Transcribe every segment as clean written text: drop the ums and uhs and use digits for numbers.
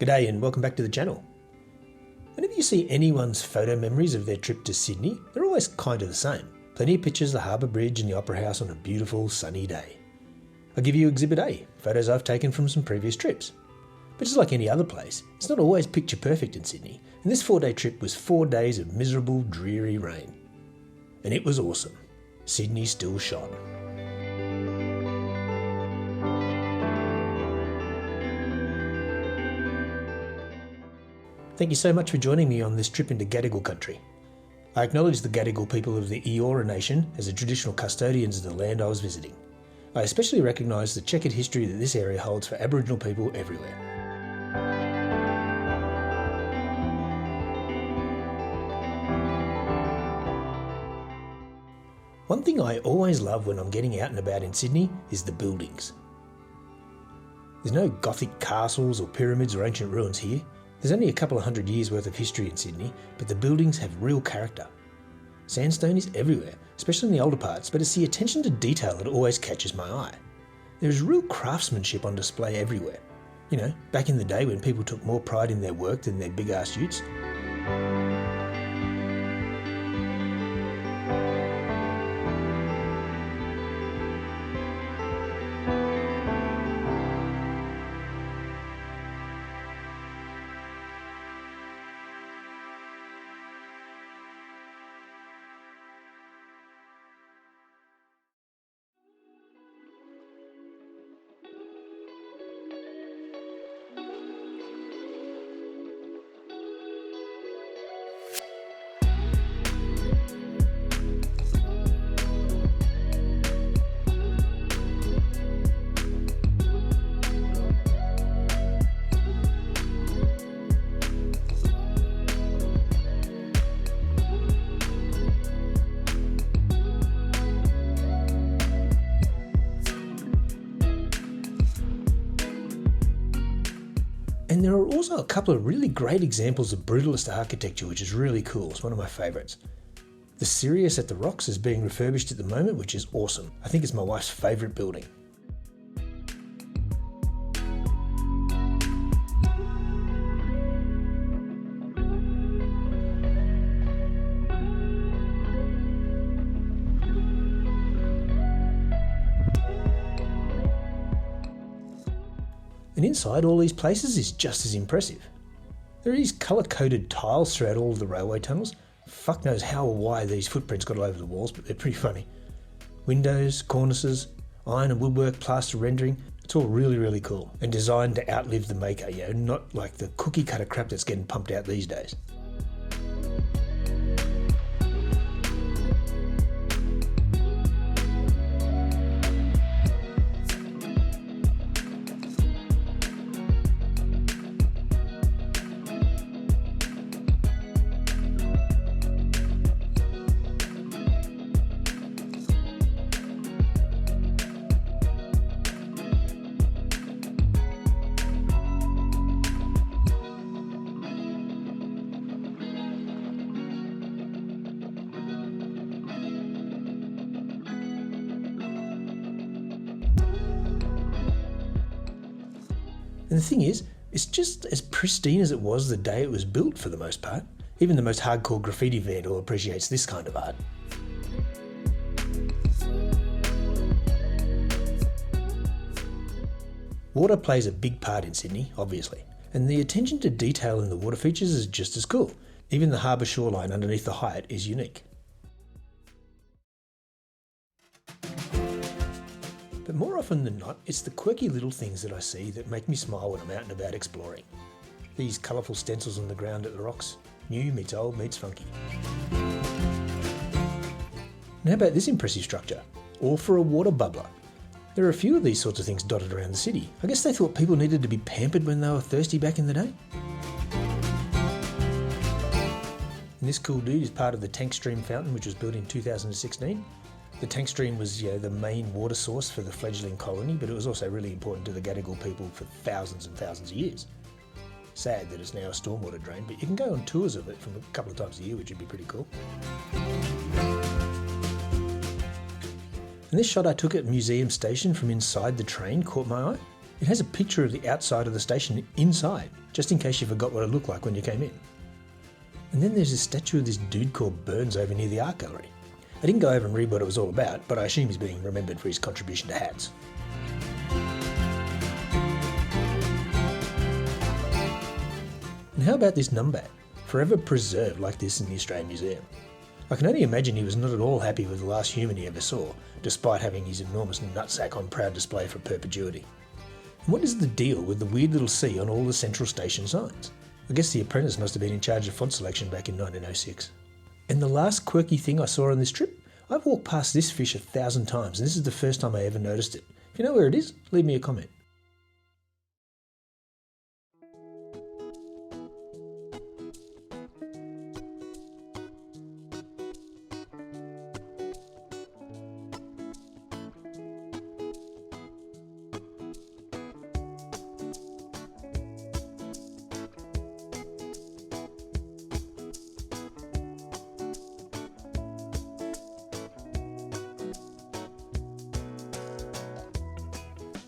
G'day and welcome back to the channel. Whenever you see anyone's photo memories of their trip to Sydney, they're always kind of the same. Plenty of pictures of the Harbour Bridge and the Opera House on a beautiful sunny day. I'll give you Exhibit A, photos I've taken from some previous trips. But just like any other place, it's not always picture perfect in Sydney, and this 4-day trip was 4 days of miserable, dreary rain. And it was awesome. Sydney still shone. Thank you so much for joining me on this trip into Gadigal country. I acknowledge the Gadigal people of the Eora Nation as the traditional custodians of the land I was visiting. I especially recognise the checkered history that this area holds for Aboriginal people everywhere. One thing I always love when I'm getting out and about in Sydney is the buildings. There's no Gothic castles or pyramids or ancient ruins here. There's only a couple of 100 years worth of history in Sydney, but the buildings have real character. Sandstone is everywhere, especially in the older parts, but it's the attention to detail that always catches my eye. There is real craftsmanship on display everywhere. You know, back in the day when people took more pride in their work than their big-ass utes. And there are also a couple of really great examples of brutalist architecture, which is really cool. It's one of my favourites. The Sirius at the Rocks is being refurbished at the moment, which is awesome. I think it's my wife's favourite building. And inside all these places is just as impressive. There are these colour-coded tiles throughout all of the railway tunnels. Fuck knows how or why these footprints got all over the walls, but they're pretty funny. Windows, cornices, iron and woodwork, plaster rendering, it's all really, really cool. And designed to outlive the maker, you know, not like the cookie cutter crap that's getting pumped out these days. And the thing is, it's just as pristine as it was the day it was built for the most part. Even the most hardcore graffiti vandal appreciates this kind of art. Water plays a big part in Sydney, obviously, and the attention to detail in the water features is just as cool. Even the harbour shoreline underneath the height is unique. But more often than not, it's the quirky little things that I see that make me smile when I'm out and about exploring. These colourful stencils on the ground at the rocks. New meets old meets funky. And how about this impressive structure? All for a water bubbler. There are a few of these sorts of things dotted around the city. I guess they thought people needed to be pampered when they were thirsty back in the day. And this cool dude is part of the tank stream fountain, which was built in 2016. The tank stream was the main water source for the fledgling colony, but it was also really important to the Gadigal people for thousands and thousands of years. Sad that it's now a stormwater drain, but you can go on tours of it from a couple of times a year, which would be pretty cool. And this shot I took at Museum Station from inside the train caught my eye. It has a picture of the outside of the station inside. just in case you forgot what it looked like when you came in. And then there's a statue of this dude called Burns over near the art gallery. I didn't go over and read what it was all about, but I assume he's being remembered for his contribution to hats. And how about this numbat, forever preserved like this in the Australian Museum? I can only imagine he was not at all happy with the last human he ever saw, despite having his enormous nutsack on proud display for perpetuity. And what is the deal with the weird little C on all the central station signs? I guess the apprentice must have been in charge of font selection back in 1906. And the last quirky thing I saw on this trip, I've walked past this fish 1,000 times and this is the first time I ever noticed it. If you know where it is, leave me a comment.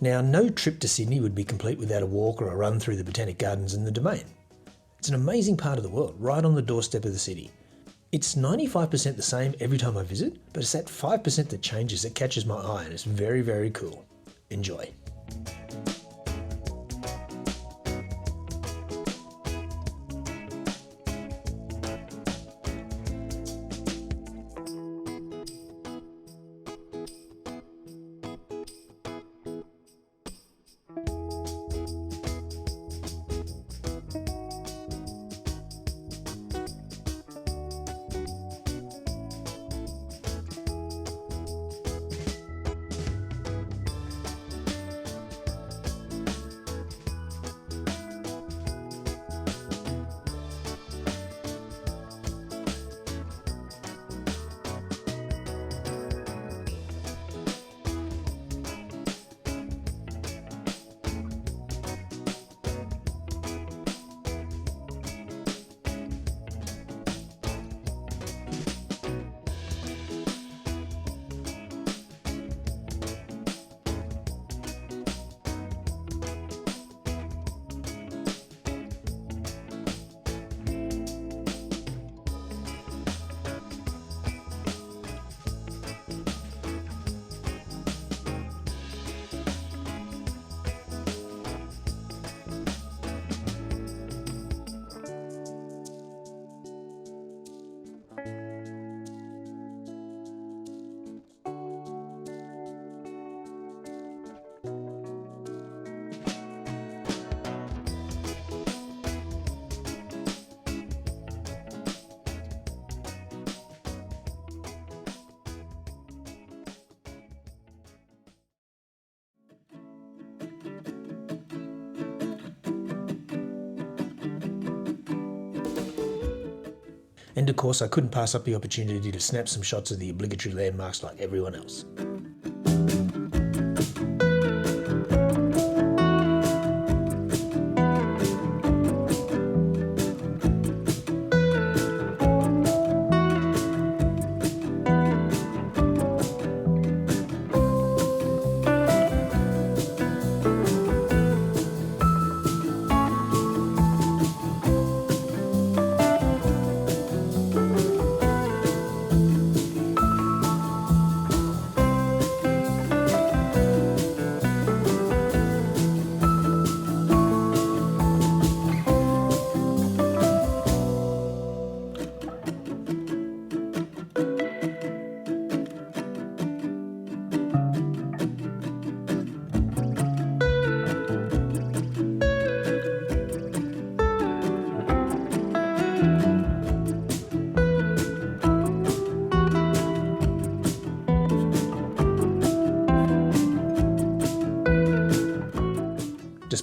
Now, no trip to Sydney would be complete without a walk or a run through the Botanic Gardens and the Domain. It's an amazing part of the world, right on the doorstep of the city. It's 95% the same every time I visit, but it's that 5% that changes that catches my eye and it's very, very cool. Enjoy. And of course, I couldn't pass up the opportunity to snap some shots of the obligatory landmarks like everyone else.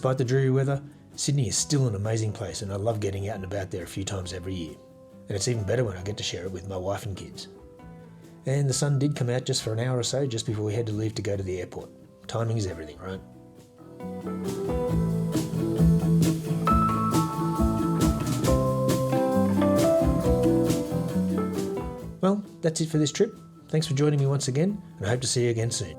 Despite the dreary weather, Sydney is still an amazing place and I love getting out and about there a few times every year. And it's even better when I get to share it with my wife and kids. And the sun did come out just for an hour or so just before we had to leave to go to the airport. Timing is everything, right? Well, that's it for this trip. Thanks for joining me once again, and I hope to see you again soon.